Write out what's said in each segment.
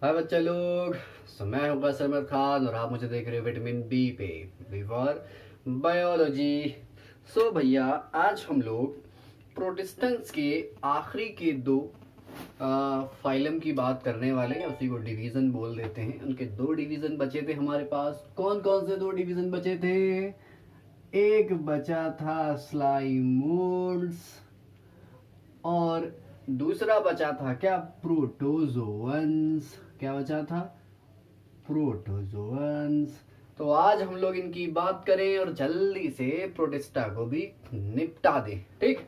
हाय बच्चे लोग। मैं हूँ बस अहमद खान और आप मुझे देख रहे हो विटामिन बी पे, बी फॉर बायोलॉजी। भैया, आज हम लोग प्रोटिस्टेंट्स के आखिरी के दो फाइलम की बात करने वाले हैं। उसी को डिवीजन बोल देते हैं। उनके दो डिवीजन बचे थे हमारे पास। कौन कौन से दो डिवीजन बचे थे? एक बचा था स्लाइमोल्ड्स और दूसरा बचा था क्या? प्रोटोजोअन्स। क्या बचा था? प्रोटोजोअन्स। तो आज हम लोग इनकी बात करें और जल्दी से प्रोटिस्टा को भी निपटा दें। ठीक,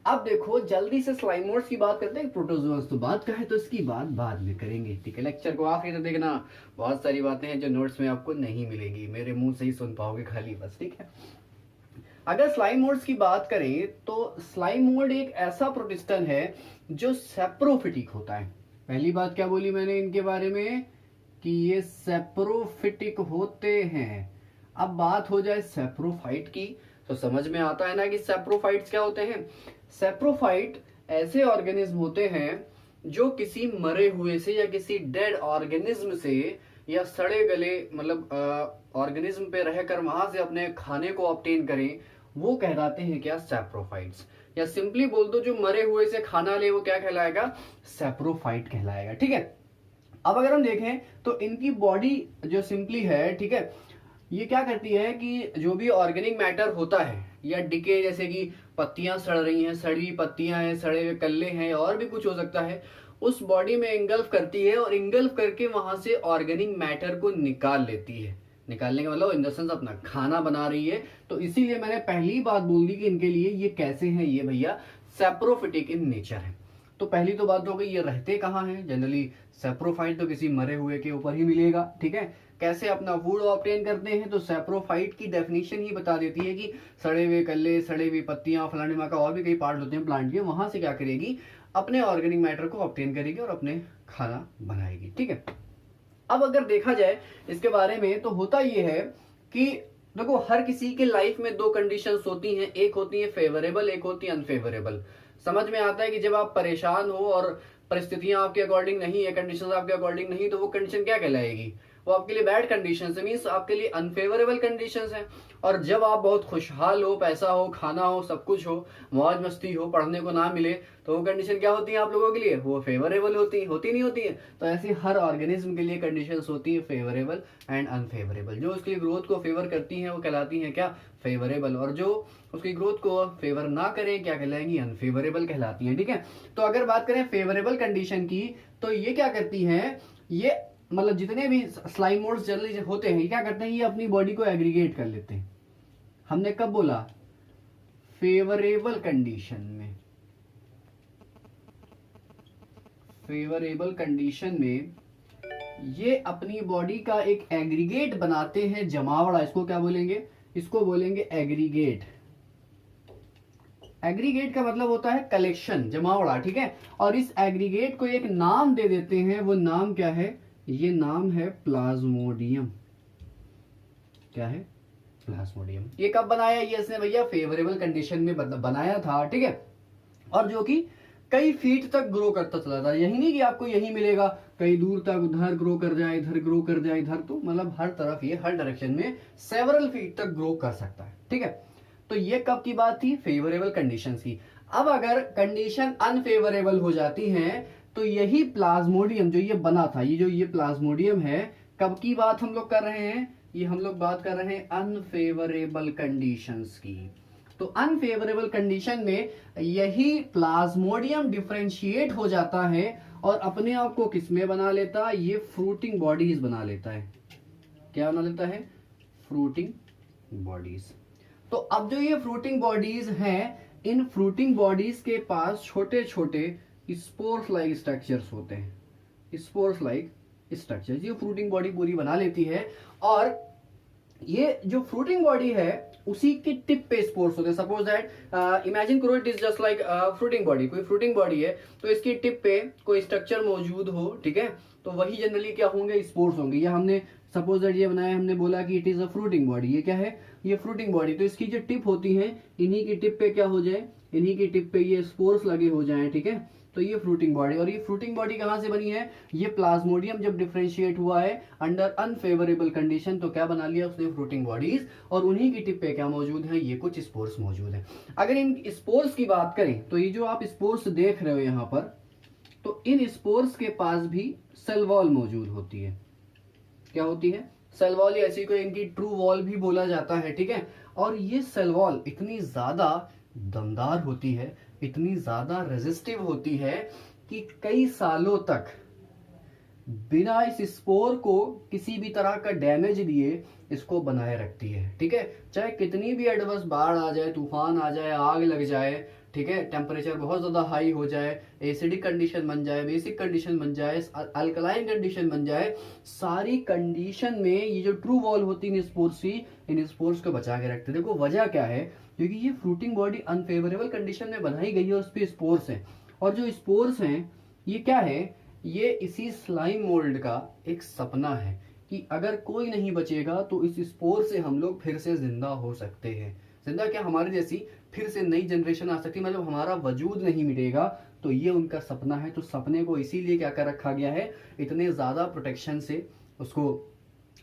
अब देखो जल्दी से स्लाइमोर्स की बात करते हैं। प्रोटोजोअन्स तो बात का है तो इसकी बात बाद में करेंगे। ठीक है, लेक्चर को आखिरी तक देखना। बहुत सारी बातें हैं जो नोट्स में आपको नहीं मिलेगी, मेरे मुंह से ही सुन पाओगे खाली बस। ठीक है, अगर स्लाइम मोल्ड्स की बात करें तो स्लाइम मोल्ड एक ऐसा प्रोटिस्टन है जो सेप्रोफिटिक होता है। पहली बात क्या बोली मैंने इनके बारे में कि ये सेप्रोफिटिक होते हैं। अब बात हो जाए सेप्रोफाइट की तो समझ में आता है ना कि सेप्रोफाइट्स क्या होते हैं। सेप्रोफाइट ऐसे ऑर्गेनिज्म होते हैं जो किसी मरे हुए से या किसी डेड ऑर्गेनिज्म से या सड़े गले मतलब ऑर्गेनिज्म पे रहकर वहां से अपने खाने को ऑब्टेन करें, वो कहलाते हैं क्या? सेप्रोफाइट्स। या सिंपली बोल दो जो मरे हुए से खाना ले वो क्या कहलाएगा? सेप्रोफाइट कहलाएगा। ठीक है, अब अगर हम देखें तो इनकी बॉडी जो सिंपली है, ठीक है, ये क्या करती है कि जो भी ऑर्गेनिक मैटर होता है या डिके, जैसे कि पत्तियां सड़ रही हैं, सड़ी पत्तियां हैं, सड़े हुए कल्ले हैं और भी कुछ हो सकता है, उस बॉडी में इंगल्फ करती है और इंगल्फ करके वहां से ऑर्गेनिक मैटर को निकाल लेती है। निकालने का मतलब इन द सेंस अपना खाना बना रही है। तो इसीलिए मैंने पहली बात बोल दी कि इनके लिए ये कैसे हैं, ये भैया सेप्रोफिटिक इन नेचर है। तो पहली तो बात हो गई, ये रहते कहाँ हैं? जनरली सेप्रोफाइट तो किसी मरे हुए के ऊपर ही मिलेगा। ठीक है, कैसे अपना फूड ऑब्टेन करते हैं? तो सेप्रोफाइट की डेफिनेशन ही बता देती है कि सड़े हुए कल्ले, सड़े हुई पत्तियां, फलाने का और भी कई पार्ट होते हैं प्लांट के, वहां से क्या करेगी? अपने ऑर्गेनिक मैटर को ऑब्टेन करेगी और अपने खाना बनाएगी। ठीक है, अब अगर देखा जाए इसके बारे में तो होता ये है कि देखो हर किसी के लाइफ में दो कंडीशंस होती हैं। एक होती है फेवरेबल, एक होती है अनफेवरेबल। समझ में आता है कि जब आप परेशान हो और परिस्थितियां आपके अकॉर्डिंग नहीं है, कंडीशंस आपके अकॉर्डिंग नहीं, तो वो कंडीशन क्या कहलाएगी? वो आपके लिए बैड कंडीशन है, मीन्स आपके लिए अनफेवरेबल कंडीशन है। और जब आप बहुत खुशहाल हो, पैसा हो, खाना हो, सब कुछ हो, मौज मस्ती हो, पढ़ने को ना मिले, तो वो कंडीशन क्या होती है आप लोगों के लिए? वो फेवरेबल होती नहीं होती है। तो ऐसे हर ऑर्गेनिज्म के लिए कंडीशंस होती है फेवरेबल एंड अनफेवरेबल। जो उसकी ग्रोथ को फेवर करती हैं वो कहलाती हैं क्या? फेवरेबल। और जो उसकी ग्रोथ को फेवर ना करें क्या कहलाएंगी? अनफेवरेबल कहलाती हैं। ठीक है, तो अगर बात करें फेवरेबल कंडीशन की तो ये क्या करती हैं? ये मतलब जितने भी स्लाइम मोड्स जनरली होते हैं, ये क्या करते हैं? ये अपनी बॉडी को एग्रीगेट कर लेते हैं। हमने कब बोला? फेवरेबल कंडीशन में। फेवरेबल कंडीशन में ये अपनी बॉडी का एक एग्रीगेट बनाते हैं, जमावड़ा। इसको क्या बोलेंगे? इसको बोलेंगे एग्रीगेट। एग्रीगेट का मतलब होता है कलेक्शन, जमावड़ा। ठीक है, और इस एग्रीगेट को एक नाम दे देते हैं। वो नाम क्या है? ये नाम है प्लाज्मोडियम। क्या है? प्लाज्मोडियम। ये कब बनाया? ये इसने भैया फेवरेबल कंडीशन में बनाया था। ठीक है, और जो कि कई फीट तक ग्रो करता चला था। यही नहीं कि आपको यही मिलेगा, कई दूर तक उधर ग्रो कर जाए, इधर ग्रो कर जाए, इधर, तो मतलब हर तरफ ये हर डायरेक्शन में सेवरल फीट तक ग्रो कर सकता है। ठीक है, तो ये कब की बात थी? फेवरेबल कंडीशन की। अब अगर कंडीशन अनफेवरेबल हो जाती है तो यही प्लाज्मोडियम जो ये बना था, ये जो ये प्लाज्मोडियम है, कब की बात हम लोग कर रहे हैं? ये हम लोग बात कर रहे हैं अनफेवरेबल कंडीशंस की। तो अनफेवरेबल कंडीशन में यही प्लाज्मोडियम डिफरेंशिएट हो जाता है और अपने आप को किसमें बना लेता है? ये फ्रूटिंग बॉडीज बना लेता है। क्या बना लेता है? Fruiting bodies. तो अब जो ये फ्रूटिंग बॉडीज हैं, इन फ्रूटिंग बॉडीज के पास छोटे छोटे स्पोर्स लाइक स्ट्रक्चर्स होते हैं। स्पोर्स लाइक स्ट्रक्चर्स ये फ्रूटिंग बॉडी पूरी बना लेती है। और ये जो फ्रूटिंग बॉडी है उसी के टिप पे स्पोर्स होते हैं। सपोज दैट इमेजिन करो it is just like fruiting body. कोई फ्रूटिंग बॉडी है तो इसकी टिप पे कोई स्ट्रक्चर मौजूद हो, ठीक है, तो वही जनरली क्या होंगे? स्पोर्स होंगे। या हमने सपोज दैट ये बनाया, हमने बोला कि it is a fruiting body. ये क्या है? ये फ्रूटिंग बॉडी। तो इसकी जो टिप होती है, इन्हीं की टिप पे क्या हो जाए? इन्हीं की टिप पे ये स्पोर्स लगे हो जाएं। ठीक है, तो ये फ्रूटिंग बॉडी, और ये फ्रूटिंग बॉडी कहाँ से बनी है, ये प्लाज्मोडियम जब डिफरेंशिएट हुआ है अंडर अनफेवरेबल कंडीशन तो क्या बना लिया उसने, फ्रूटिंग बॉडीज, और उन्हीं की टिप पे क्या मौजूद है, ये कुछ स्पोर्स मौजूद है। अगर इन स्पोर्स की बात करें तो ये जो आप स्पोर्स देख रहे हो यहाँ पर, तो इन स्पोर्स के पास भी सेल वॉल मौजूद होती है। क्या होती है, सेल वॉल, ऐसी को इनकी ट्रू वॉल भी बोला जाता है, ठीक है। और ये सेल वॉल इतनी ज्यादा दमदार होती है, इतनी ज्यादा रेजिस्टिव होती है कि कई सालों तक बिना इस स्पोर को किसी भी तरह का डैमेज दिए इसको बनाए रखती है, ठीक है। चाहे कितनी भी एडवर्स बाढ़ आ जाए, तूफान आ जाए, आग लग जाए, ठीक है, टेम्परेचर बहुत ज्यादा हाई हो जाए, एसिडिक कंडीशन बन जाए, बेसिक कंडीशन बन जाए, अल्कलाइन कंडीशन बन जाए, सारी कंडीशन में ये जो ट्रू वॉल होती है इन स्पोर्स की, इन स्पोर्स को बचा के रखते हैं। देखो वजह क्या है, क्योंकि ये फ्रूटिंग बॉडी अनफेवरेबल कंडीशन में बनाई गई है, उस पर स्पोर्स हैं, और जो स्पोर्स हैं ये क्या है, ये इसी स्लाइम मोल्ड का एक सपना है कि अगर कोई नहीं बचेगा तो इस स्पोर से हम लोग फिर से जिंदा हो सकते हैं। जिंदा क्या, हमारी जैसी फिर से नई जनरेशन आ सकती है, मतलब हमारा वजूद नहीं मिटेगा। तो ये उनका सपना है। तो सपने को इसीलिए क्या कर रखा गया है, इतने ज्यादा प्रोटेक्शन से उसको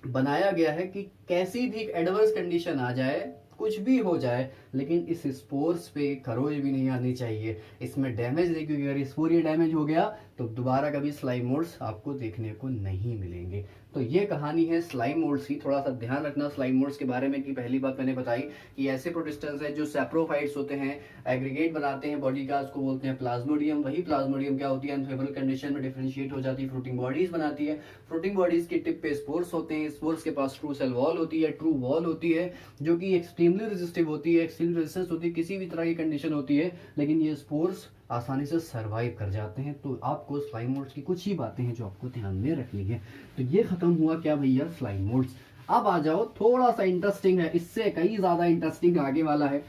बनाया गया है कि कैसी भी एडवर्स कंडीशन आ जाए, कुछ भी हो जाए, लेकिन इस स्पोर्स पे खरोच भी नहीं आनी चाहिए, इसमें डैमेज नहीं, क्योंकि अगर स्पोर ये डैमेज हो गया तो दोबारा कभी स्लाइम मोल्ड्स आपको देखने को नहीं मिलेंगे। तो ये कहानी है स्लाइम मोल्ड्स की। थोड़ा सा ध्यान रखना स्लाइम मोल्ड्स के बारे में कि पहली बात मैंने बताई कि ऐसे प्रोटिस्टेंस हैं जो सैप्रोफाइट्स होते हैं, एग्रीगेट बनाते हैं बॉडी का, उसको बोलते हैं प्लाज्मोडियम। वही प्लाज्मोडियम क्या होती है, अनफेवरेबल कंडीशन में डिफरेंशिएट हो जाती है, फ्रूटिंग बॉडीज बनाती है। फ्रूटिंग बॉडीज की टिप पे स्पोर्स होते हैं, स्पोर्स के पास ट्रू सेल वॉल होती है, ट्रू वॉल होती है जो कि एक्सट्रीमली रेजिस्टिव होती है, एक्सट्रीम रेजिस्टेंस होती है, किसी भी तरह की कंडीशन होती है, लेकिन ये स्पोर्स आसानी से सरवाइव कर जाते हैं। तो आपको स्लाइम मोड्स की कुछ ही बातें हैं जो आपको ध्यान में रखनी है। तो ये खत्म हुआ क्या भैया, स्लाइम मोड्स। अब आ जाओ, थोड़ा सा इंटरेस्टिंग है, इससे कई ज्यादा इंटरेस्टिंग आगे वाला है,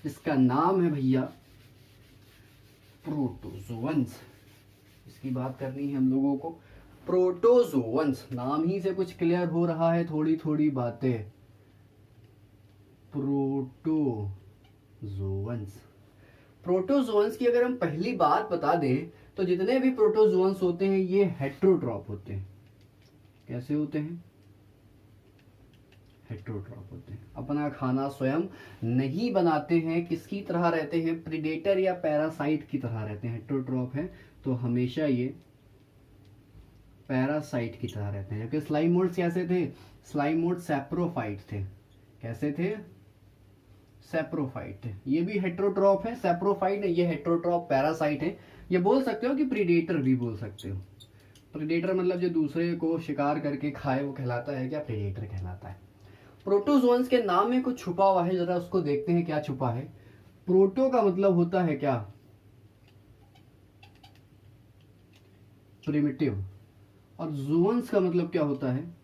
इसका नाम है भैया प्रोटोजोअन्स। इसकी बात करनी है हम लोगों को। प्रोटोजोअन्स, नाम ही से कुछ क्लियर हो रहा है थोड़ी थोड़ी बातें। प्रोटोजोअन्स, प्रोटोजोअन्स की अगर हम पहली बात बता दें तो जितने भी प्रोटोजोअन्स होते हैं ये हेट्रोट्रॉप होते हैं। कैसे होते हैं, हेट्रोट्रॉप होते हैं, अपना खाना स्वयं नहीं बनाते हैं, किसकी तरह रहते हैं, प्रीडेटर या पैरासाइट की तरह रहते हैं। हेट्रोट्रॉप है तो हमेशा ये पैरासाइट की तरह रहते हैं। जबकि स्लाइम मोड्स कैसे थे, स्लाइम मोड सैप्रोफाइट थे। कैसे थे, सैप्रोफाइट थे। ये भी हेट्रोट्रॉप है, सैप्रोफाइट है, ये हेट्रोट्रॉप पैरासाइट है। ये बोल सकते हो कि प्रीडेटर भी बोल सकते हो। प्रीडेटर मतलब जो दूसरे को शिकार करके खाए वो कहलाता है क्या, प्रीडेटर कहलाता है। प्रोटोजोअन्स के नाम में कुछ छुपा हुआ है, जरा उसको देखते हैं क्या छुपा है। प्रोटो का मतलब होता है क्या, प्रिमिटिव, और जोअन्स का मतलब क्या होता है,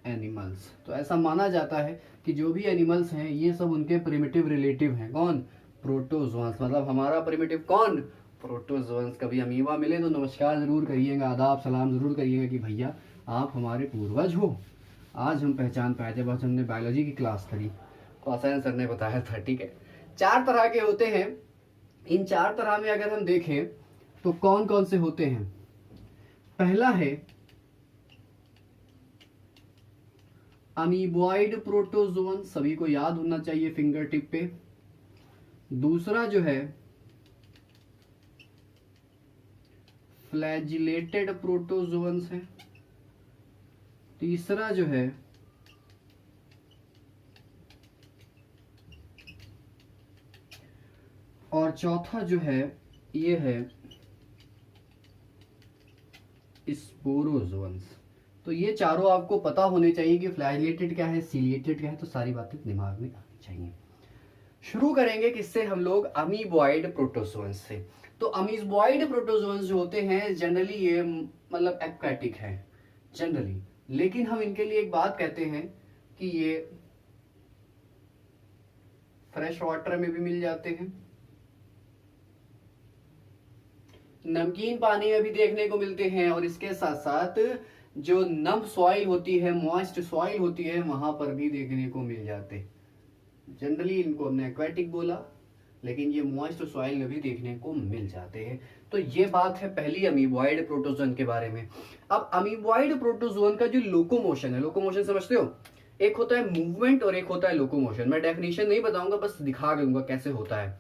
एनिमल्स। तो ऐसा माना जाता है कि जो भी एनिमल्स हैं ये सब उनके प्रिमिटिव रिलेटिव हैं। कौन, प्रोटोजोअन्स। मतलब हमारा प्रिमिटिव कौन, प्रोटोजोअन्स। कभी अमीबा मिले तो नमस्कार जरूर करिएगा, आदाब सलाम जरूर करिएगा कि भैया आप हमारे पूर्वज हो। आज हम पहचान पाए थे, बस हमने बायोलॉजी की क्लास करी तो आसान सर ने बताया था, ठीक है। 4 तरह के होते हैं। इन 4 तरह में अगर हम देखें तो कौन कौन से होते हैं। पहला है अमीबॉइड प्रोटोजोअन, सभी को याद होना चाहिए फिंगर टिप पे। दूसरा जो है फ्लैजिलेटेड प्रोटोजोअन्स है। तीसरा जो है और चौथा जो है ये है स्पोरोजोअन्स। तो ये चारों आपको पता होने चाहिए कि फ्लैजिलेटेड क्या है, सीलिएटेड क्या है, तो सारी बातें दिमाग में आनी चाहिए। शुरू करेंगे किससे हम लोग, अमीबॉइड प्रोटोजोअन्स से। तो अमीबॉइड प्रोटोजोअन्स जो होते हैं जनरली ये मतलब एक्वाटिक है जनरली, लेकिन हम इनके लिए एक बात कहते हैं कि ये फ्रेश वाटर में भी मिल जाते हैं, नमकीन पानी में भी देखने को मिलते हैं, और इसके साथ साथ जो नम सॉइल होती है, मॉइस्ट सॉइल होती है, वहां पर भी देखने को मिल जाते। जनरली इनको हमने एक्वाटिक बोला, लेकिन ये मॉइस्ट सॉइल में भी देखने को मिल जाते हैं। तो ये बात है पहली अमीबॉइड प्रोटोजोन के बारे में। अब अमीबॉइड प्रोटोजोन का जो लोकोमोशन है, लोकोमोशन समझते हो, एक होता है मूवमेंट और एक होता है लोकोमोशन। मैं डेफिनेशन नहीं बताऊंगा, बस दिखा दूंगा कैसे होता है।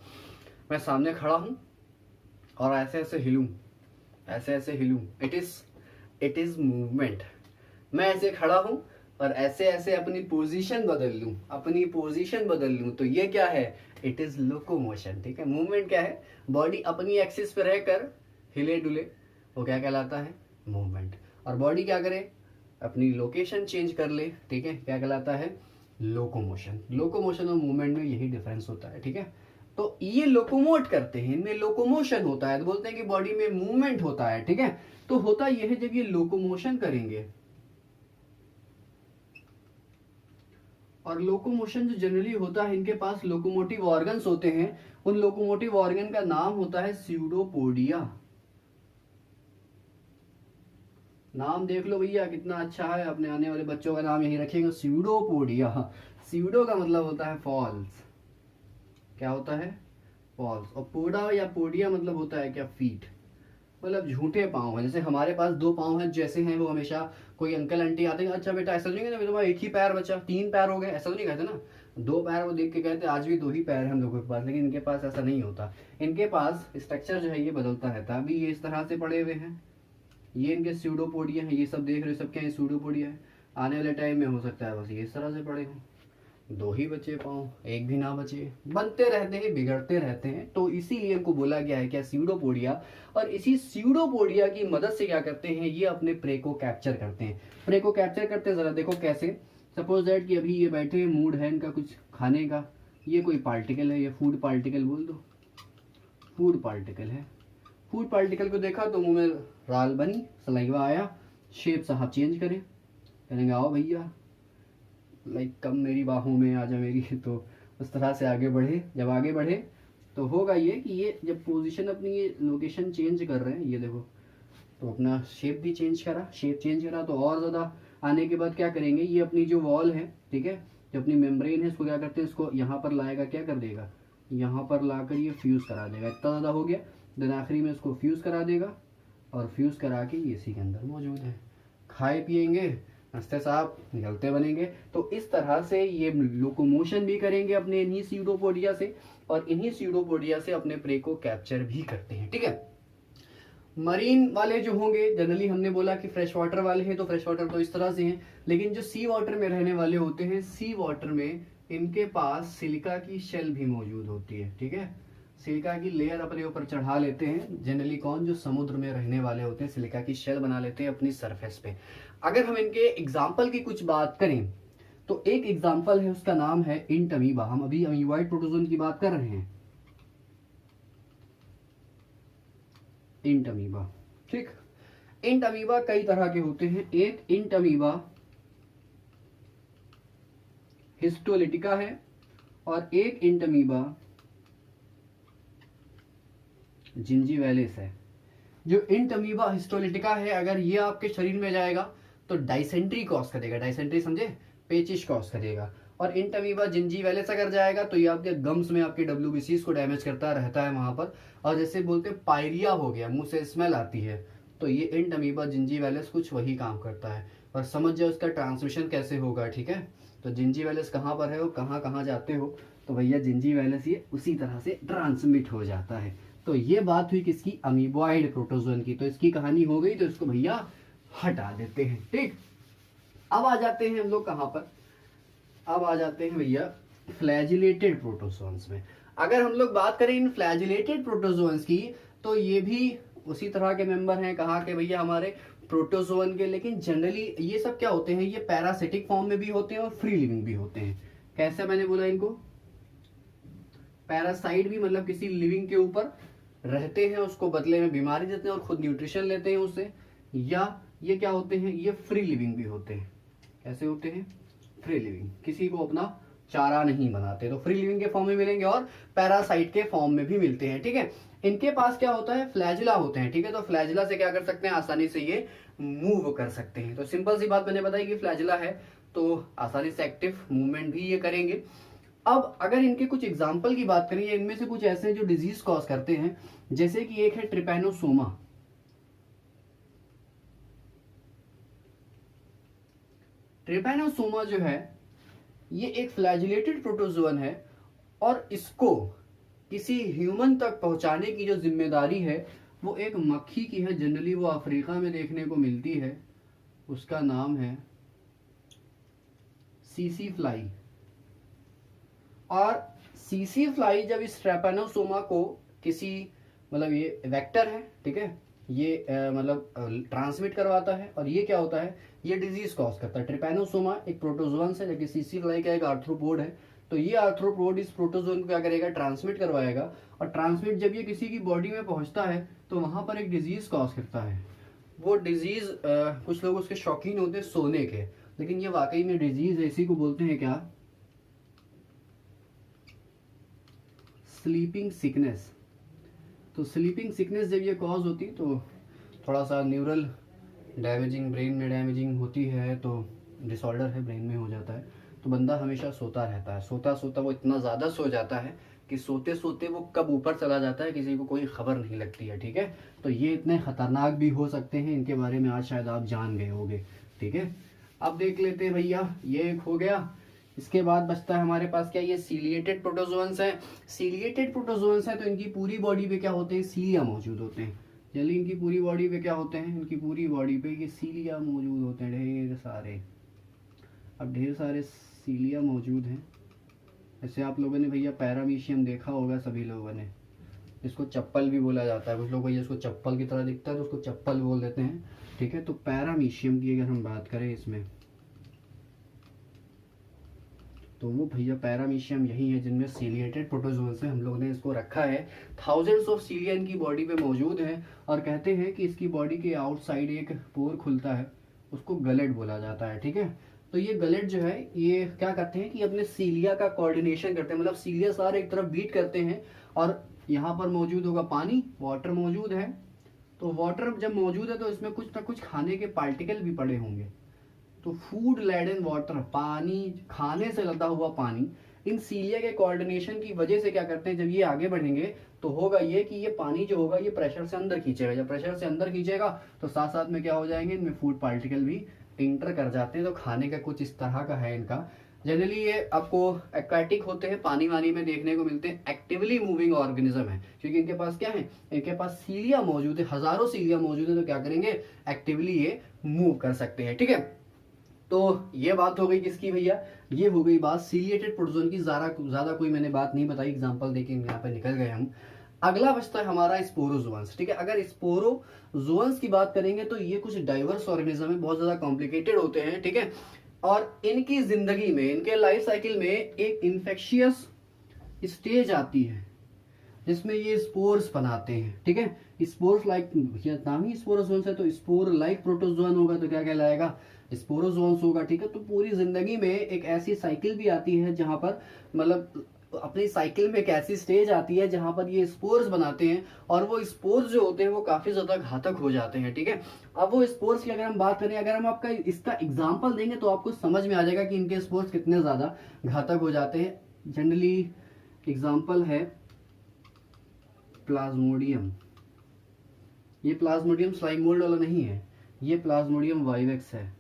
मैं सामने खड़ा हूं और ऐसे ऐसे हिलूं, ऐसे ऐसे हिलूं, इट इज मूवमेंट। मैं ऐसे खड़ा हूं और ऐसे ऐसे अपनी पोजीशन बदल लूं, अपनी पोजीशन बदल लूं, तो ये क्या है, इट इज लोकोमोशन। ठीक है, मूवमेंट क्या है, बॉडी अपनी एक्सिस पे रहकर हिले डुले, वो क्या कहलाता है, मूवमेंट। और बॉडी क्या करे, अपनी लोकेशन चेंज कर ले, ठीक है, क्या कहलाता है, लोकोमोशन। लोकोमोशन और मूवमेंट में यही डिफरेंस होता है। ठीक है, तो ये लोकोमोट करते हैं, इनमें लोकोमोशन होता है, तो बोलते हैं कि बॉडी में मूवमेंट होता है। ठीक है, तो होता यह है जब ये लोकोमोशन करेंगे, और लोकोमोशन जो जनरली होता है, इनके पास लोकोमोटिव ऑर्गन्स होते हैं। उन लोकोमोटिव ऑर्गन का नाम होता है स्यूडोपोडिया। नाम देख लो भैया कितना अच्छा है, अपने आने वाले बच्चों का नाम यही रखेंगे, स्यूडोपोडिया। स्यूडो का मतलब होता है फॉल्स, क्या होता है, फॉल्स। और पोडा या पोडिया मतलब होता है क्या, फीट, मतलब झूठे पाँव हैं। जैसे हमारे पास 2 पाँव हैं जैसे हैं, वो हमेशा कोई अंकल आंटी आते हैं, अच्छा बेटा ऐसा नहीं कहते तुम्हारा एक ही पैर बचा, 3 पैर हो गए, ऐसा तो नहीं कहते ना। 2 पैर वो देख के कहते आज भी 2 ही पैर हैं हम लोगों के पास, लेकिन इनके पास ऐसा नहीं होता। इनके पास स्ट्रक्चर जो है ये बदलता रहता है। अभी ये इस तरह से पड़े हुए हैं, ये इनके स्यूडोपोडिया है, ये सब देख रहे हो, सब क्या है, स्यूडोपोडिया है। आने वाले टाइम में हो सकता है बस ये इस तरह से पड़े हों, 2 ही बचे पाँव, एक भी ना बचे, बनते रहते हैं, बिगड़ते रहते हैं। तो इसीलिए इनको बोला गया है क्या, स्यूडोपोडिया। और इसी स्यूडोपोडिया की मदद से क्या करते हैं, ये अपने प्रे को कैप्चर करते हैं। प्रे को कैप्चर करते हैं, जरा देखो कैसे। सपोज दैट कि अभी ये बैठे, मूड है इनका कुछ खाने का, ये कोई पार्टिकल है, ये फूड पार्टिकल बोल दो, फूड पार्टिकल है। फूड पार्टिकल को देखा तो मुंह में राल बनी, सलाइवा आया, शेप साहब चेंज करें, कहेंगे आओ भैया, लाइक कम मेरी बाहों में आ जा मेरी। तो उस तरह से आगे बढ़े। जब आगे बढ़े तो होगा ये कि ये जब पोजीशन अपनी ये लोकेशन चेंज कर रहे हैं, ये देखो, तो अपना शेप भी चेंज करा, शेप चेंज करा, तो और ज़्यादा आने के बाद क्या करेंगे, ये अपनी जो वॉल है, ठीक है, जो अपनी मेम्ब्रेन है, इसको क्या करते हैं, इसको यहाँ पर लाएगा, क्या कर देगा, यहाँ पर लाकर ये फ्यूज़ करा देगा। इतना ज़्यादा हो गया, देन आखिरी में इसको फ्यूज़ करा देगा, और फ्यूज़ करा के ये इसी के अंदर मौजूद है। खाए पिएंगे, हंसते साहब निकलते बनेंगे। तो इस तरह से ये लोकोमोशन भी करेंगे अपने इन्हीं स्यूडोपोडिया से, और इन्हीं स्यूडोपोडिया से अपने प्रे को कैप्चर भी करते हैं। ठीक है, मरीन वाले जो होंगे, जनरली हमने बोला कि फ्रेश वाटर वाले हैं, तो फ्रेश वाटर तो इस तरह से हैं, लेकिन जो सी वाटर में रहने वाले होते हैं, सी वाटर में इनके पास सिलिका की शेल भी मौजूद होती है। ठीक है, सिलिका की लेयर अपने ऊपर चढ़ा लेते हैं। जनरली कौन, जो समुद्र में रहने वाले होते हैं, सिलिका की शेल बना लेते हैं अपनी सरफेस पे। अगर हम इनके एग्जाम्पल की कुछ बात करें, तो एक एग्जाम्पल है, उसका नाम है इंट अमीबा। हम अभी अमीबॉइड प्रोटोजोन की बात कर रहे हैं, इंट अमीबा। ठीक, इंट अमीबा कई तरह के होते हैं। एक इंट अमीबा हिस्टोलिटिका है, और एक इंट अमीबा जिंजीवैलिस है। जो इंट अमीबा हिस्टोलिटिका है, अगर ये आपके शरीर में जाएगा तो डाइसेंट्री कॉज करेगा, डाइसेंट्री समझे, पेचिश कॉज करेगा। और इंट अमीबा जिंजीवैलिस अगर जाएगा तो ये आपके गम्स में, आपके WBCs को डैमेज करता रहता है वहां पर। और जैसे बोलते हैं पायरिया हो गया, मुंह से स्मेल आती है, तो ये इंट अमीबा जिंजीवैलिस कुछ वही काम करता है। और समझ जाओ उसका ट्रांसमिशन कैसे होगा। ठीक है, तो जिंजीवैलिस कहाँ पर है, वो कहाँ कहाँ जाते हो, तो भैया जिंजीवैलिस ये उसी तरह से ट्रांसमिट हो जाता है। तो ये बात हुई किसकी, अमीबॉइड प्रोटोजोन की। तो इसकी कहानी हो गई, तो इसको भैया हटा देते हैं। ठीक, अब आ जाते हैं हम लोग कहां पर, अब आ जाते हैं भैया फ्लैजिलेटेड प्रोटोजोन्स में। अगर हम लोग बात करें इन फ्लैजिलेटेड प्रोटोजोन्स की, तो ये भी उसी तरह के मेंबर हैं, कहा के भैया हमारे प्रोटोजोन के। लेकिन जनरली ये सब क्या होते हैं, ये पैरासिटिक फॉर्म में भी होते हैं और फ्री लिविंग भी होते हैं। कैसे मैंने बोला इनको, पैरासाइट भी मतलब किसी लिविंग के ऊपर रहते हैं, उसको बदले में बीमारी देते हैं और खुद न्यूट्रिशन लेते हैं उससे। या ये क्या होते हैं, ये फ्री लिविंग भी होते हैं। कैसे होते हैं, फ्री लिविंग, किसी को अपना चारा नहीं बनाते, तो फ्री लिविंग के फॉर्म में मिलेंगे और पैरासाइट के फॉर्म में भी मिलते हैं। ठीक है, इनके पास क्या होता है, फ्लैजिला होते हैं। ठीक है, तो फ्लैजिला से क्या कर सकते हैं, आसानी से ये मूव कर सकते हैं। तो सिंपल सी बात मैंने बताई कि फ्लैजिला है तो आसानी से एक्टिव मूवमेंट भी ये करेंगे। अब अगर इनके कुछ एग्जाम्पल की बात करें, इनमें से कुछ ऐसे हैं जो डिजीज कॉज करते हैं, जैसे कि एक है ट्रिपैनोसोमा। ट्रिपैनोसोमा जो है ये एक फ्लैजिलेटेड प्रोटोजोअन है, और इसको किसी ह्यूमन तक पहुंचाने की जो जिम्मेदारी है वो एक मक्खी की है। जनरली वो अफ्रीका में देखने को मिलती है, उसका नाम है सीसी फ्लाई। और सीसी फ्लाई जब इस ट्रैपेनोसोमा को किसी, मतलब ये वेक्टर है, ठीक है, ये मतलब ट्रांसमिट करवाता है, और ये क्या होता है, ये डिजीज कॉज करता है। ट्रिपैनोसोमा एक प्रोटोजोन है, जबकि सीसी फ्लाई का एक आर्थ्रोपोड है। तो ये आर्थ्रोपोड इस प्रोटोजोन को क्या करेगा, ट्रांसमिट करवाएगा, और ट्रांसमिट जब ये किसी की बॉडी में पहुंचता है तो वहां पर एक डिजीज कॉज करता है। वो डिजीज कुछ लोग उसके शौकीन होते हैं सोने के, लेकिन ये वाकई में डिजीज है, इसी को बोलते हैं क्या, स्लीपिंग सिकनेस। तो स्लीपिंग सिकनेस जब ये कॉज होती है तो थोड़ा सा न्यूरल डैमेजिंग, ब्रेन में डैमेजिंग होती है, तो डिसऑर्डर है ब्रेन में हो जाता है। तो बंदा हमेशा सोता रहता है, सोता सोता वो इतना ज़्यादा सो जाता है कि सोते सोते वो कब ऊपर चला जाता है किसी को कोई खबर नहीं लगती है, ठीक है। तो ये इतने खतरनाक भी हो सकते हैं, इनके बारे में आज शायद आप जान गए होंगे, ठीक है। अब देख लेते हैं भैया, ये एक हो गया। इसके बाद बचता है हमारे पास क्या, ये सीलिएटेड प्रोटोजोअन्स हैं। सीलिएटेड प्रोटोजोअन्स हैं तो इनकी पूरी बॉडी पे क्या होते हैं, सीलिया मौजूद होते हैं। जल्दी, इनकी पूरी बॉडी पे क्या होते हैं, इनकी पूरी बॉडी पे ये सीलिया मौजूद होते हैं, ढेर सारे। अब ढेर सारे सीलिया मौजूद हैं। जैसे आप लोगों ने भैया पैरामीशियम देखा होगा, सभी लोगों ने, इसको चप्पल भी बोला जाता है। कुछ लोग भैया इसको चप्पल की तरह दिखता है तो उसको चप्पल बोल देते हैं, ठीक है। तो पैरामीशियम की अगर हम बात करें इसमें, तो वो भैया पैरामीशियम यही है जिनमें सीलिएटेड प्रोटोजोन से हम लोगों ने इसको रखा है। थाउजेंड्स ऑफ सीलिया इनकी बॉडी पे मौजूद है, और कहते हैं कि इसकी बॉडी के आउटसाइड एक पोर खुलता है, उसको गलेट बोला जाता है, ठीक है। तो ये गलेट जो है ये क्या करते हैं कि अपने सीलिया का कोऑर्डिनेशन करते हैं, मतलब सीलिया सारे एक तरफ बीट करते हैं, और यहाँ पर मौजूद होगा पानी, वाटर मौजूद है। तो वाटर जब मौजूद है तो इसमें कुछ ना कुछ खाने के पार्टिकल भी पड़े होंगे। तो फूड लेडन वाटर, पानी, खाने से लदा हुआ पानी, इन सीलिया के कोऑर्डिनेशन की वजह से क्या करते हैं, जब ये आगे बढ़ेंगे तो होगा ये कि ये पानी जो होगा ये प्रेशर से अंदर खींचेगा। जब प्रेशर से अंदर खींचेगा तो साथ साथ में क्या हो जाएंगे, इनमें फूड पार्टिकल भी इंटर कर जाते हैं। तो खाने का कुछ इस तरह का है इनका। जनरली ये आपको एक्वाटिक होते हैं, पानी वानी में देखने को मिलते हैं, एक्टिवली मूविंग ऑर्गेनिज्म है, क्योंकि इनके पास क्या है, इनके पास सीलिया मौजूद है, हजारों सीलिया मौजूद है। तो क्या करेंगे, एक्टिवली ये मूव कर सकते हैं, ठीक है। तो ये बात हो गई किसकी भैया, ये हो गई बात सीलिएटेड प्रोटोजोन की। ज्यादा कोई मैंने बात नहीं बताई, एग्जांपल देके यहाँ पे निकल गए हम। अगला बचता है हमारा स्पोरोजोअन्स, ठीक है। अगर स्पोरोजोअन्स की बात करेंगे तो ये कुछ डाइवर्स ऑर्गेनिज्म है, बहुत ज्यादा कॉम्प्लिकेटेड होते हैं, ठीक है। और इनकी जिंदगी में, इनके लाइफ साइकिल में एक इन्फेक्शियस स्टेज आती है जिसमें ये स्पोर्स बनाते हैं, ठीक है। स्पोर्स लाइक, नाम ही स्पोरोजोअन्स है तो स्पोर लाइक प्रोटोजोअन होगा तो क्या कहलाएगा, स्पोरोजोअन्स होगा, ठीक है। तो पूरी जिंदगी में एक ऐसी साइकिल भी आती है जहां पर, मतलब अपनी साइकिल में एक ऐसी स्टेज आती है जहां पर ये स्पोर्स बनाते हैं, और वो स्पोर्स जो होते हैं वो काफी ज्यादा घातक हो जाते हैं, ठीक है। अब वो स्पोर्स की अगर हम बात करें, अगर हम आपका इसका एग्जांपल देंगे तो आपको समझ में आ जाएगा कि इनके स्पोर्स कितने ज्यादा घातक हो जाते हैं। जनरली एग्जांपल है प्लाज्मोडियम। ये प्लाज्मोडियम स्लाइम मोल्ड वाला नहीं है, ये प्लाज्मोडियम वाइवेक्स है,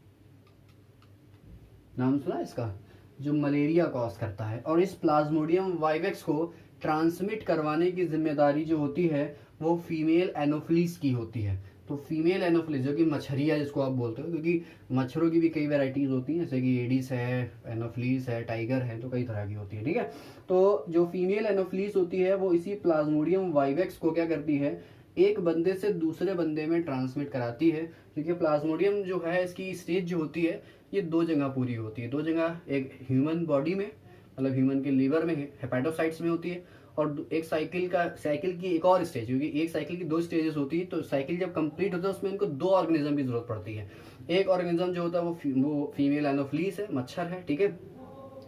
नाम सुना इसका, जो मलेरिया कॉज करता है। और इस प्लाज्मोडियम वाइवेक्स को ट्रांसमिट करवाने की जिम्मेदारी जो होती है वो फीमेल एनोफिलीज की होती है। तो फीमेल एनोफिलीज जो कि मछरिया जिसको आप बोलते हो, क्योंकि मच्छरों की भी कई वैरायटीज होती हैं, जैसे कि एडिस है, एनोफिलीज है, टाइगर है, तो कई तरह की होती है, ठीक है। तो जो फीमेल एनोफिलीज होती है वो इसी प्लाज्मोडियम वाइवेक्स को क्या करती है, एक बंदे से दूसरे बंदे में ट्रांसमिट कराती है। क्योंकि प्लाज्मोडियम जो है इसकी स्टेज जो होती है ये दो जगह पूरी होती है, दो जगह, एक ह्यूमन बॉडी में, मतलब ह्यूमन के लीवर में, हेपेटोसाइट्स में होती है, और एक साइकिल की एक और स्टेज, क्योंकि एक साइकिल की दो स्टेजेस होती है। तो साइकिल जब कंप्लीट होता है उसमें इनको दो ऑर्गेनिज्म की जरूरत पड़ती है। एक ऑर्गेनिज्म जो होता है वो फीमेल एनोफिलीज है, मच्छर है, ठीक है,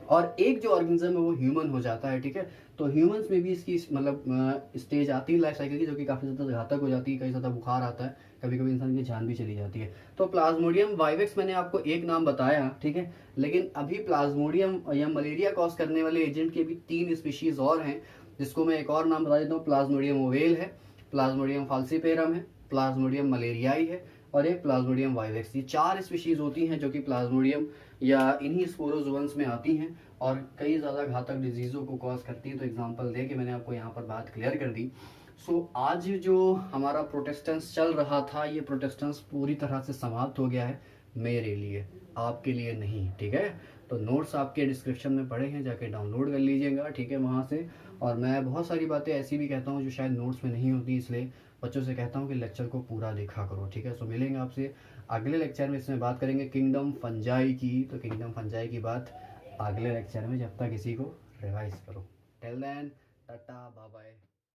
और एक जो ऑर्गेनिज्म है वो ह्यूमन हो जाता है, ठीक है। तो ह्यूमंस में भी इसकी मतलब स्टेज आती है लाइफ साइकिल की, जो कि काफी ज्यादा घातक हो जाती है, कई ज्यादा बुखार आता है, कभी कभी इंसान की जान भी चली जाती है। तो प्लाज्मोडियम वाइवेक्स मैंने आपको एक नाम बताया, ठीक है, लेकिन अभी प्लाज्मोडियम या मलेरिया कॉज करने वाले एजेंट के भी 3 स्पीशीज और हैं, जिसको मैं एक और नाम बता देता हूँ। प्लाज्मोडियम ओवेल है, प्लाज्मोडियम फाल्सीपेरम है, प्लाज्मोडियम मलेरियाई है और एक प्लाज्मोडियम वाइवेक्स। ये 4 स्पीशीज होती हैं जो कि प्लाज्मोडियम या इन्हीं स्पोरोजोअन्स में आती हैं और कई ज़्यादा घातक डिजीज़ों को कॉज करती हैं। तो एग्जांपल दे के मैंने आपको यहाँ पर बात क्लियर कर दी। सो आज जो हमारा प्रोटेस्टेंस चल रहा था, ये प्रोटेस्टेंस पूरी तरह से समाप्त हो गया है, मेरे लिए, आपके लिए नहीं, ठीक है। तो नोट्स आपके डिस्क्रिप्शन में पड़े हैं, जाके डाउनलोड कर लीजिएगा, ठीक है, वहाँ से। और मैं बहुत सारी बातें ऐसी भी कहता हूँ जो शायद नोट्स में नहीं होती, इसलिए बच्चों से कहता हूँ कि लेक्चर को पूरा देखा करो, ठीक है। सो मिलेंगे आपसे अगले लेक्चर में, इसमें बात करेंगे किंगडम फंजाई की। तो किंगडम फंजाई की बात अगले लेक्चर में, जब तक इसी को रिवाइज करो। Till then tata bye bye.